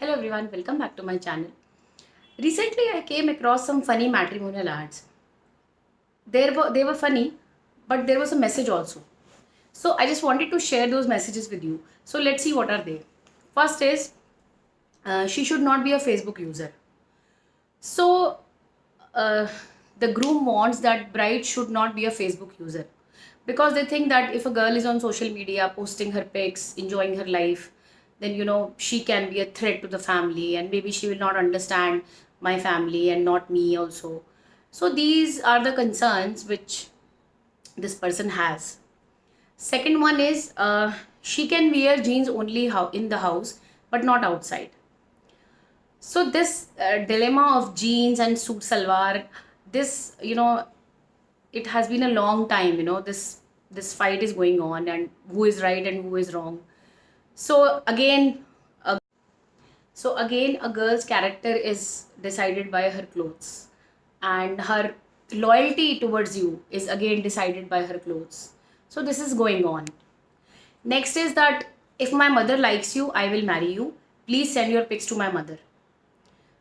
Hello everyone, welcome back to my channel. Recently I came across some funny matrimonial ads. They were funny, but there was a message also. So I just wanted to share those messages with you. So let's see what are they. First is she should not be a Facebook user. So uh, the groom wants that bride should not be a Facebook user because they think that if a girl is on social media posting her pics, enjoying her life, then she can be a threat to the family and maybe she will not understand my family and not me also. So these are the concerns which this person has. Second one is she can wear jeans only in the house but not outside. So this dilemma of jeans and suit salwar, this it has been a long time. This fight is going on, and who is right and who is wrong. So again, a girl's character is decided by her clothes, and her loyalty towards you is again decided by her clothes. So this is going on. Next is that if my mother likes you, I will marry you. Please send your pics to my mother.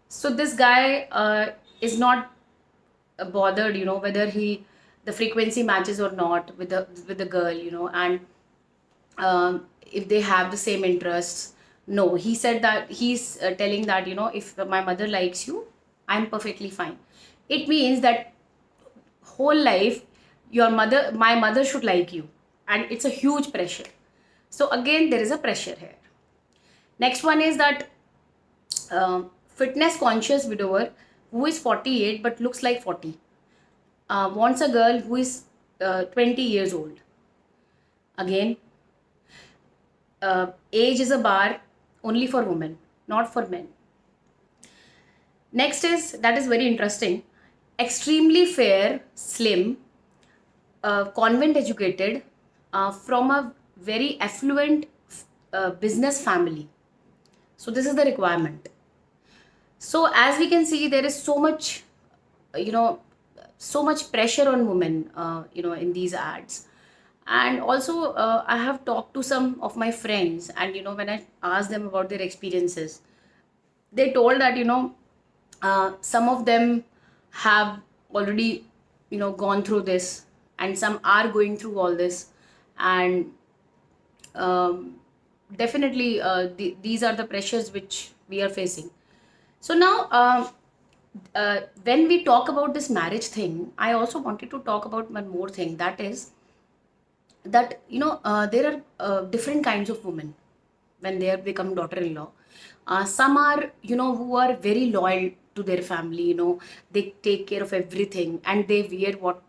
So this guy is not bothered, whether the frequency matches or not with the girl, and if they have the same interests. No, he said that he's telling that if my mother likes you, I'm perfectly fine. It means that whole life my mother should like you, and it's a huge pressure. So again, there is a pressure here. Next one is that fitness conscious widower who is 48 but looks like 40 wants a girl who is 20 years old. Again, age is a bar only for women, not for men. Next is that is very interesting. Extremely fair, slim, convent educated, from a very affluent business family. So this is the requirement. So as we can see, there is so much, you know, so much pressure on women, in these ads. And also, I have talked to some of my friends, and when I asked them about their experiences, they told that some of them have already gone through this, and some are going through all this, and definitely these are the pressures which we are facing. So now, when we talk about this marriage thing, I also wanted to talk about one more thing. That is that there are different kinds of women when they are become daughter-in-law. Some are who are very loyal to their family. They take care of everything, and they wear what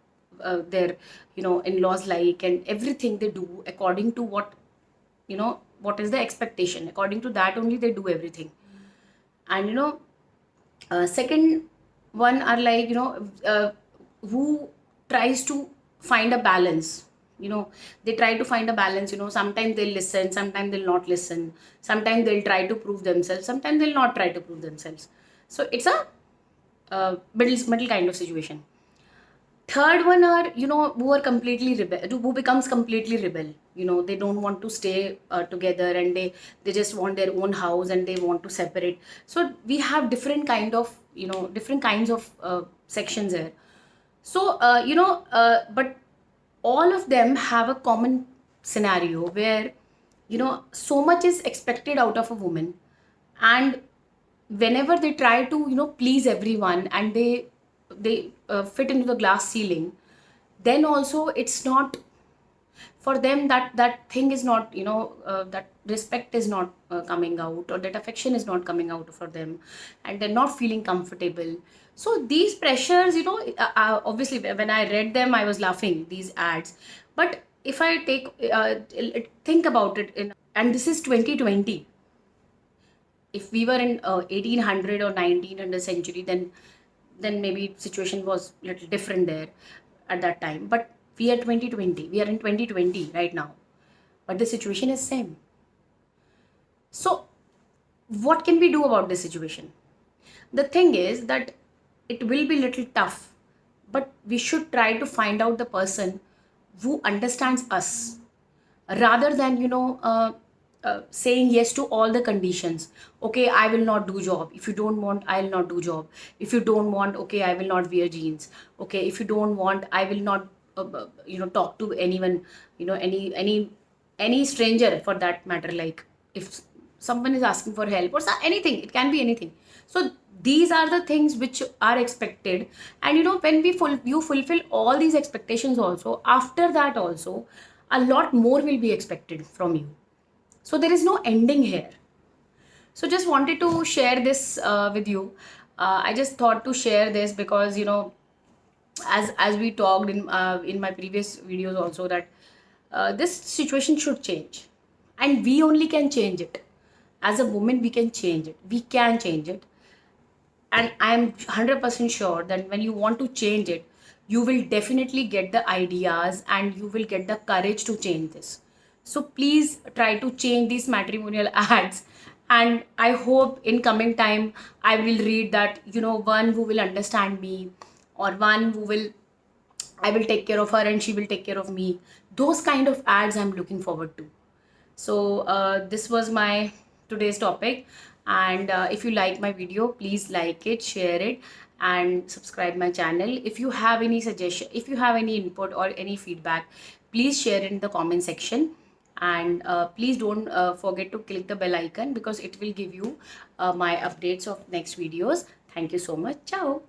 their in-laws like, and everything they do according to what is the expectation. According to that only they do everything. And second one are like who tries to find a balance. They try to find a balance. Sometimes they'll listen, sometimes they'll not listen, sometimes they'll try to prove themselves, sometimes they'll not try to prove themselves. So it's a middle kind of situation. Third one are who are completely rebel, who becomes completely rebel. They don't want to stay together, and they just want their own house, and they want to separate. So we have different kinds of sections here. So but all of them have a common scenario where so much is expected out of a woman, and whenever they try to please everyone, and they fit into the glass ceiling, then also it's not for them, that thing is not, that respect is not coming out, or that affection is not coming out for them, and they're not feeling comfortable. So these pressures, obviously when I read them I was laughing, these ads. But if I think about it, and this is 2020. If we were in 1800 or 1900 century, then maybe situation was little different there at that time. But we are 2020, we are in 2020 right now, but the situation is same. So what can we do about this situation? The thing is that it will be little tough, but we should try to find out the person who understands us, rather than saying yes to all the conditions. Okay, I will not do job. If you don't want, I'll not do job. If you don't want, okay, I will not wear jeans. Okay, if you don't want, I will not talk to anyone, any stranger for that matter. Like if someone is asking for help or anything, it can be anything. So these are the things which are expected. And when you fulfill all these expectations also, after that also a lot more will be expected from you. So there is no ending here. So just wanted to share this with you. I just thought to share this because as we talked in my previous videos also, that this situation should change, and we only can change it. As a woman, we can change it. We can change it, and I'm 100% sure that when you want to change it, you will definitely get the ideas and you will get the courage to change this. So please try to change these matrimonial ads, and I hope in coming time I will read that one who will understand me, or one who will, I will take care of her and she will take care of me. Those kind of ads I'm looking forward to. So this was my today's topic, and if you like my video, please like it, share it, and subscribe my channel. If you have any suggestion, if you have any input or any feedback, please share it in the comment section. And please don't forget to click the bell icon, because it will give you my updates of next videos. Thank you so much. Ciao.